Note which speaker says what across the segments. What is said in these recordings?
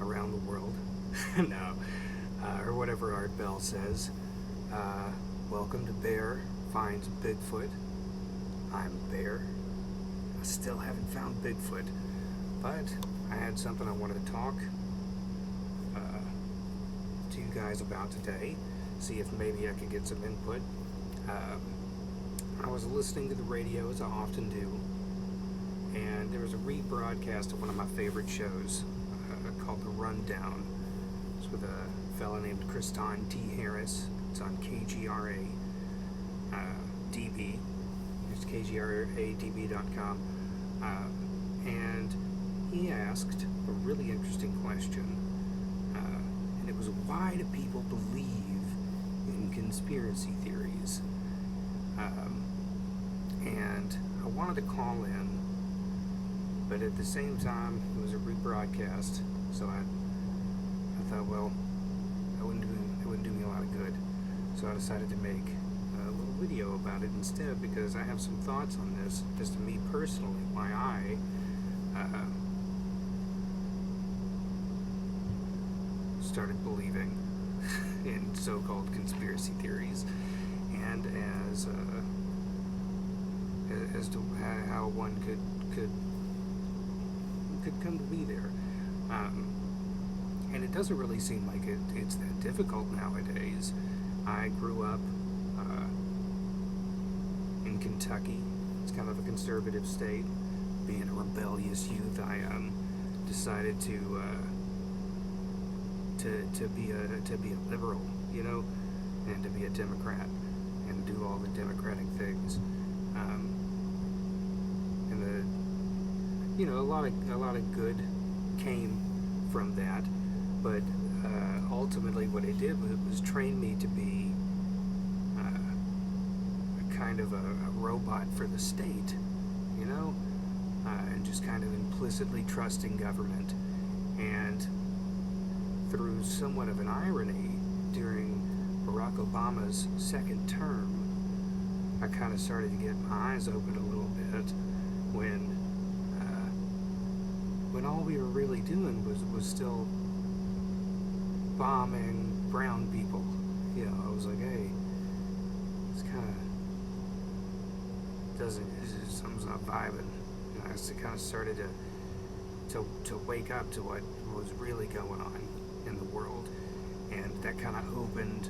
Speaker 1: around the world. No, or whatever Art Bell says. Uh, Welcome to Bear Finds Bigfoot. I'm Bear. I still haven't found Bigfoot, but I had something I wanted to talk to you guys about today. See if maybe I could get some input. I was listening to the radio, as I often do, and there was a rebroadcast of one of my favorite shows called The Rundown. It's with a fella named Kriston T. Harris. It's on KGRA DB. It's KGRADB.com. And he asked a really interesting question. And it was, why do people believe in conspiracy theories? And I wanted to call in, but at the same time, it was a rebroadcast, so I thought, well, it wouldn't do me a lot of good. So I decided to make a little video about it instead, because I have some thoughts on this, just to me personally, why I started believing in so-called conspiracy theories, and as to how one could come to be there. And it doesn't really seem like it's that difficult nowadays. I grew up in Kentucky. It's kind of a conservative state. Being a rebellious youth, I decided to be a liberal, and to be a Democrat and do all the democratic things. And a lot of good came from that, but ultimately what it did was train me to be a kind of a robot for the state, and just kind of implicitly trusting government. And through somewhat of an irony, during Barack Obama's second term, I kind of started to get my eyes open a little bit when all we were really doing was still bombing brown people. I was like, hey, it's kind of something's not vibing. I just kind of started to wake up to what was really going on in the world, and that kind of opened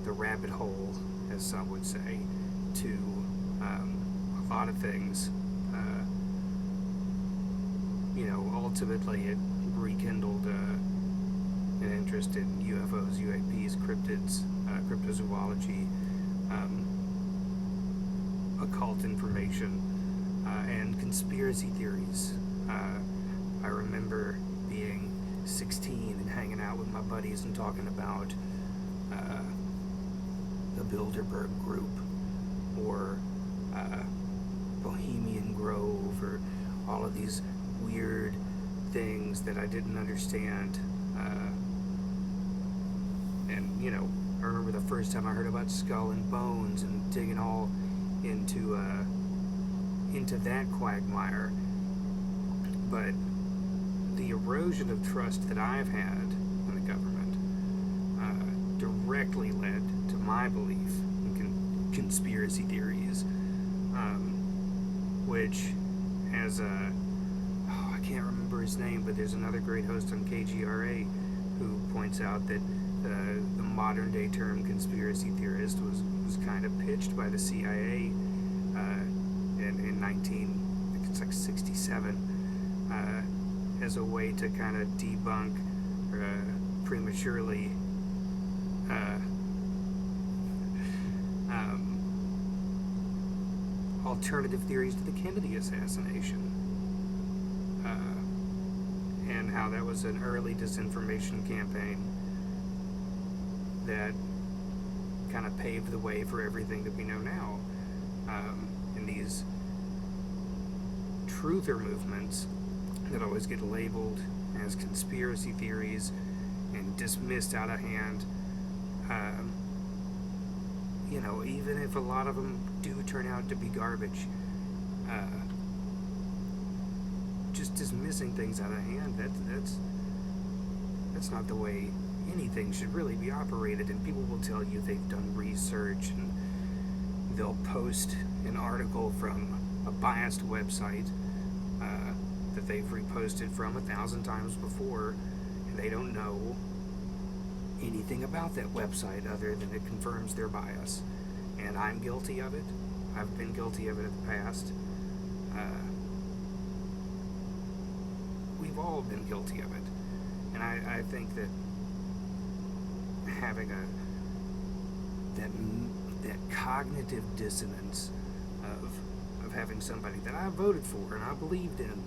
Speaker 1: the rabbit hole, as some would say, to a lot of things. Ultimately it rekindled an interest in UFOs, UAPs, cryptids, cryptozoology, occult information, and conspiracy theories. I remember being 16 and hanging out with my buddies and talking about the Bilderberg Group, or Bohemian Grove, or all of these weird things that I didn't understand. I remember the first time I heard about Skull and Bones and digging all into that quagmire. But the erosion of trust that I've had in the government directly led to my belief in conspiracy theories, which has I can't remember his name, but there's another great host on KGRA who points out that the modern day term conspiracy theorist was kind of pitched by the CIA in 1967 as a way to kind of debunk prematurely alternative theories to the Kennedy assassination, and how that was an early disinformation campaign that kind of paved the way for everything that we know now. And these truther movements that always get labeled as conspiracy theories and dismissed out of hand, even if a lot of them do turn out to be garbage, just dismissing things out of hand, That's not the way anything should really be operated. And people will tell you they've done research, and they'll post an article from a biased website that they've reposted from 1,000 times before, and they don't know anything about that website other than it confirms their bias. And I'm guilty of it. I've been guilty of it in the past. We've all been guilty of it. And I think that having that cognitive dissonance of having somebody that I voted for and I believed in,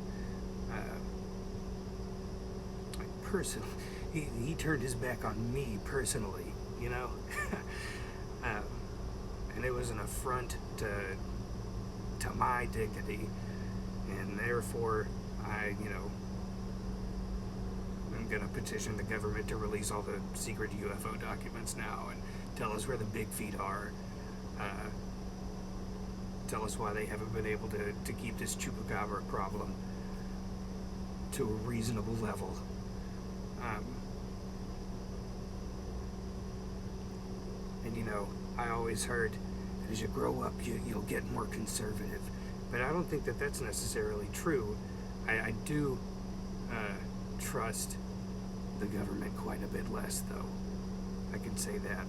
Speaker 1: like personally, he turned his back on me personally, you know. And it was an affront to my dignity, and therefore I, I'm gonna petition the government to release all the secret UFO documents now and tell us where the big feet are. Tell us why they haven't been able to keep this chupacabra problem to a reasonable level. And I always heard that as you grow up, you'll get more conservative. But I don't think that that's necessarily true. I do trust the government quite a bit less, though. I can say that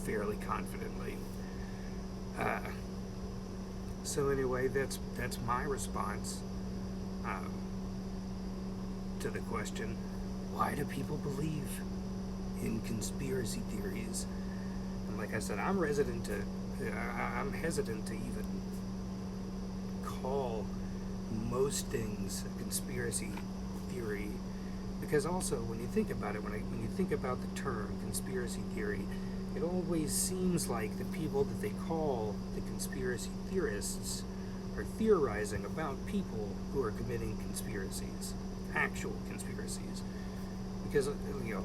Speaker 1: fairly confidently. So anyway, that's my response to the question, why do people believe in conspiracy theories? And like I said, I'm hesitant to even call most things a conspiracy theory, because also when you think about it, when you think about the term conspiracy theory, it always seems like the people that they call the conspiracy theorists are theorizing about people who are committing conspiracies, actual conspiracies. Because,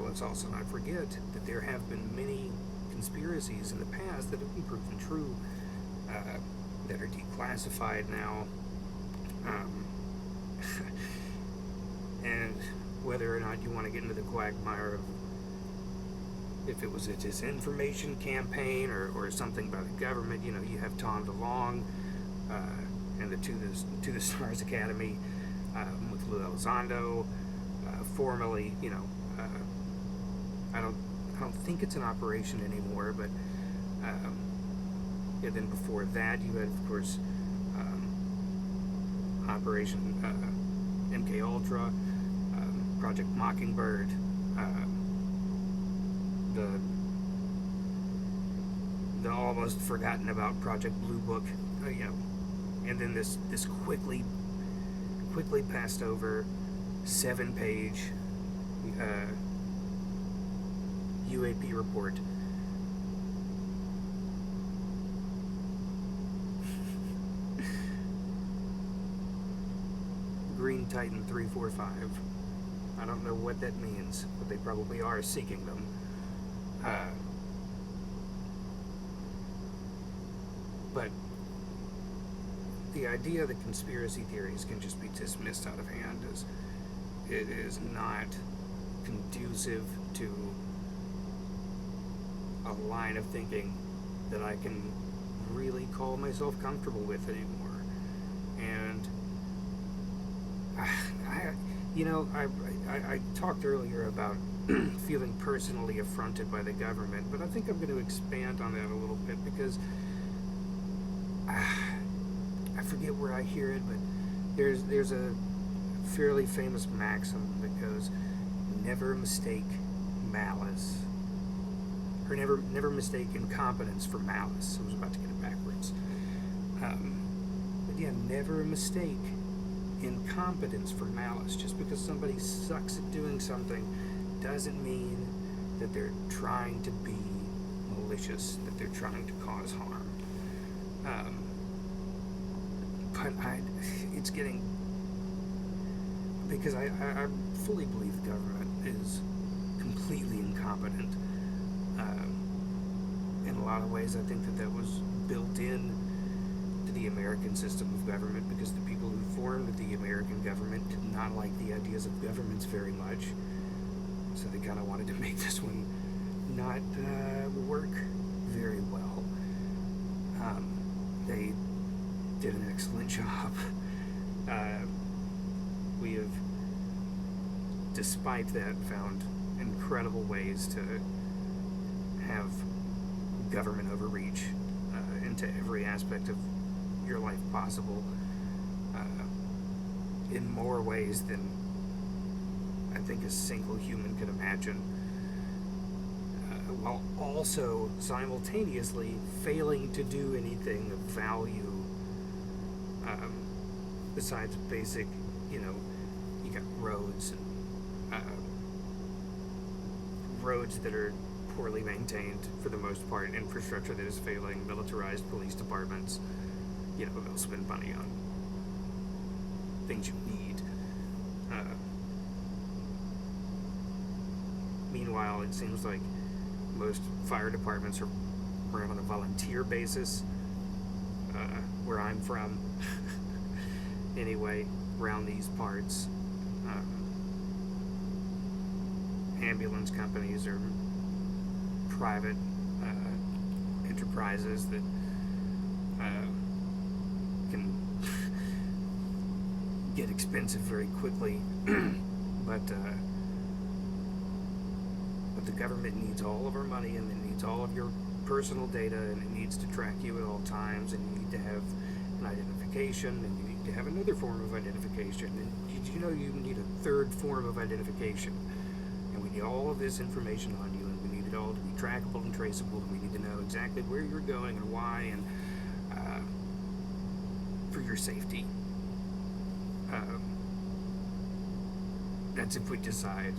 Speaker 1: let's also not forget that there have been many conspiracies in the past that have been proven true, that are declassified now. And whether or not you want to get into the quagmire of if it was a disinformation campaign or something by the government, you have Tom DeLonge and the To the Stars Academy with Lou Elizondo, formerly, I don't think it's an operation anymore, but then before that you had, of course, Operation MK Ultra, Project Mockingbird, the almost forgotten about Project Blue Book, and then this quickly passed over 7-page UAP report. Green Titan 345. I don't know what that means, but they probably are seeking them. But the idea that conspiracy theories can just be dismissed out of hand is not conducive to a line of thinking that I can really call myself comfortable with anymore. And I talked earlier about feeling personally affronted by the government, but I think I'm going to expand on that a little bit, because I forget where I hear it, but there's a fairly famous maxim that goes, never mistake malice, or never mistake incompetence for malice. I was about to get it backwards. But yeah, never mistake incompetence for malice. Just because somebody sucks at doing something doesn't mean that they're trying to be malicious, that they're trying to cause harm. But it's getting, because I fully believe the government is completely incompetent. In a lot of ways, I think that was built in to the American system of government, because the people who formed the American government did not like the ideas of governments very much. So they kind of wanted to make this one not work very well. They did an excellent job. We have, despite that, found incredible ways to have government overreach into every aspect of your life possible, in more ways than I think a single human could imagine, while also simultaneously failing to do anything of value besides basic, you got roads and roads that are poorly maintained for the most part, infrastructure that is failing, militarized police departments. They'll spend money on things you need. Meanwhile, it seems like most fire departments are run on a volunteer basis, where I'm from. Anyway, around these parts, ambulance companies are private enterprises that can get expensive very quickly, but the government needs all of our money, and it needs all of your personal data, and it needs to track you at all times, and you need to have an identification, and you need to have another form of identification, and you need a third form of identification, and we need all of this information on you, and we need it all to be trackable and traceable, and we need to know exactly where you're going and why, and for your safety. That's if we decide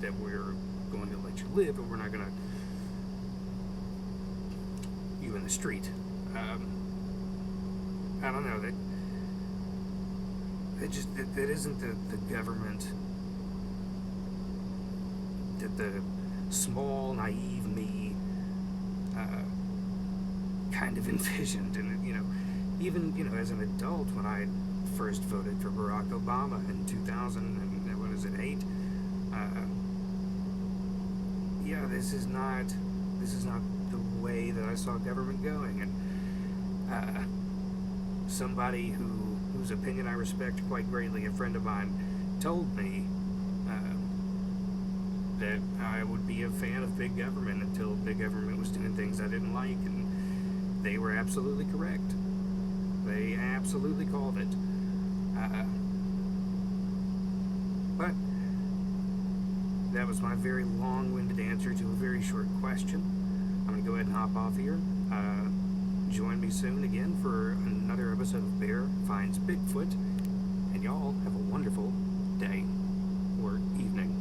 Speaker 1: that we're going to let you live, and we're not going to you in the street. I don't know, that isn't the government that the small, naive me kind of envisioned. And even as an adult, when I first voted for Barack Obama in 2000, and what is it, 8? This is not the way that I saw government going. And somebody whose opinion I respect quite greatly, a friend of mine, told me that I would be a fan of big government until big government was doing things I didn't like, and they were absolutely correct. They absolutely called it. But that was my very long-winded answer to a very short question. I'm going to go ahead and hop off here. Join me soon again for another episode of Bear Finds Bigfoot. And y'all have a wonderful day, or evening,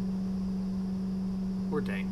Speaker 1: or day.